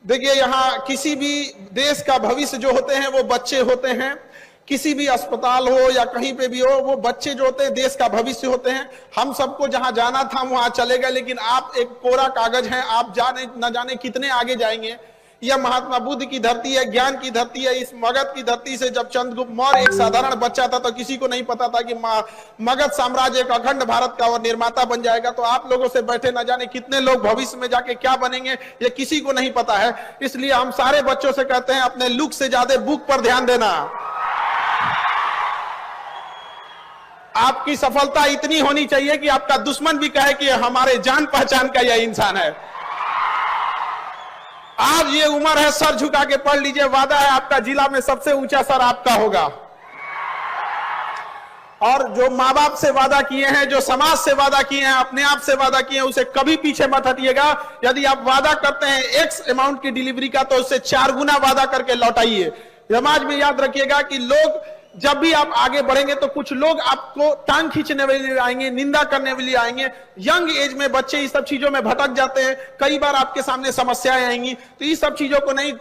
देखिए, यहाँ किसी भी देश का भविष्य जो होते हैं वो बच्चे होते हैं। किसी भी अस्पताल हो या कहीं पे भी हो, वो बच्चे जो होते हैं देश का भविष्य होते हैं। हम सबको जहां जाना था वहां चले गए, लेकिन आप एक कोरा कागज हैं, आप जाने न जाने कितने आगे जाएंगे। यह महात्मा बुद्ध की धरती है, ज्ञान की धरती है। इस मगध की धरती से जब चंद्रगुप्त मौर्य एक साधारण बच्चा था तो किसी को नहीं पता था कि मगध साम्राज्य एक अखंड भारत का और निर्माता बन जाएगा। तो आप लोगों से बैठे न जाने कितने लोग भविष्य में जाके क्या बनेंगे ये किसी को नहीं पता है। इसलिए हम सारे बच्चों से कहते हैं, अपने लुक से ज्यादा बुक पर ध्यान देना। आपकी सफलता इतनी होनी चाहिए कि आपका दुश्मन भी कहे कि हमारे जान पहचान का यह इंसान है। आज ये उम्र है, सर झुका के पढ़ लीजिए। वादा है आपका जिला में सबसे ऊंचा सर आपका होगा। और जो माँ बाप से वादा किए हैं, जो समाज से वादा किए हैं, अपने आप से वादा किए हैं, उसे कभी पीछे मत हटिएगा। यदि आप वादा करते हैं एक्स अमाउंट की डिलीवरी का, तो उससे 4 गुना वादा करके लौटाइए। समाज में याद रखिएगा कि लोग जब भी आप आगे बढ़ेंगे तो कुछ लोग आपको टांग खींचने के लिए आएंगे, निंदा करने के लिए आएंगे। यंग एज में बच्चे इस सब चीजों में भटक जाते हैं, कई बार आपके सामने समस्याएं आएंगी। तो इस सब चीजों को नहीं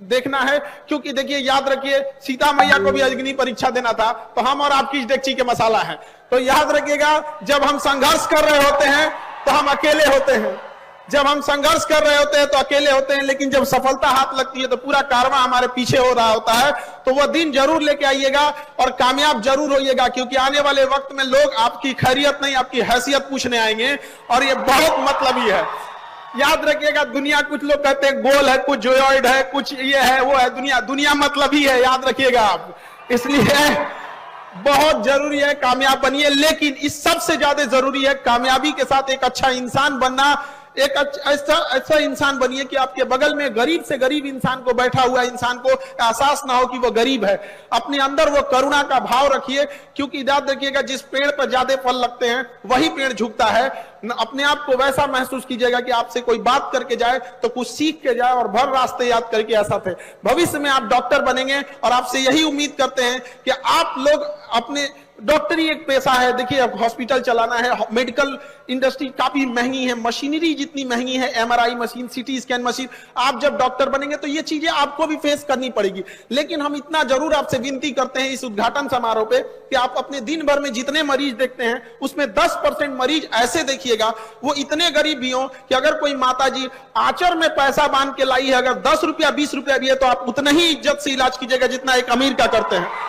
देखना है, क्योंकि देखिए, याद रखिए, सीता मैया को भी अग्नि परीक्षा देना था, तो हम और आपकी डेगची के मसाला है। तो याद रखिएगा, जब हम संघर्ष कर रहे होते हैं तो हम अकेले होते हैं। जब हम संघर्ष कर रहे होते हैं तो अकेले होते हैं, लेकिन जब सफलता हाथ लगती है तो पूरा कारवां हमारे पीछे हो रहा होता है। तो वह दिन जरूर लेके आइएगा और कामयाब जरूर होइएगा, क्योंकि आने वाले वक्त में लोग आपकी खैरियत नहीं, आपकी हैसियत पूछने आएंगे, और ये बहुत मतलबी है। याद रखिएगा, दुनिया, कुछ लोग कहते हैं गोल है, कुछ जोयॉइड है, कुछ ये है वो है। दुनिया मतलबी है, याद रखिएगा आप। इसलिए बहुत जरूरी है कामयाब बनिए, लेकिन इस सबसे ज्यादा जरूरी है कामयाबी के साथ एक अच्छा इंसान बनना। एक ऐसा इंसान बनिए कि आपके बगल में गरीब से गरीब इंसान को, बैठा हुआ इंसान को एहसास ना हो कि वो गरीब है। अपने अंदर वो करुणा का भाव रखिए, क्योंकि याद रखिएगा, जिस पेड़ पर ज्यादा फल लगते हैं वही पेड़ झुकता है। अपने आप को वैसा महसूस कीजिएगा कि आपसे कोई बात करके जाए तो कुछ सीख के जाए, और भर रास्ते याद करके ऐसा थे। भविष्य में आप डॉक्टर बनेंगे, और आपसे यही उम्मीद करते हैं कि आप लोग अपने, डॉक्टरी एक पेशा है। देखिए, हॉस्पिटल चलाना है, मेडिकल इंडस्ट्री काफी महंगी है, मशीनरी जितनी महंगी है, MRI machine, CT scan machine, आप जब डॉक्टर बनेंगे तो ये चीजें आपको भी फेस करनी पड़ेगी। लेकिन हम इतना जरूर आपसे विनती करते हैं इस उद्घाटन समारोह पे कि आप अपने दिन भर में जितने मरीज देखते हैं उसमें 10% मरीज ऐसे देखिएगा, वो इतने गरीब भी हो कि अगर कोई माता जी आंचर में पैसा बांध के लाई है, अगर 10 रुपया 20 रुपया भी है, तो आप उतना ही इज्जत से इलाज कीजिएगा जितना एक अमीर का करते हैं।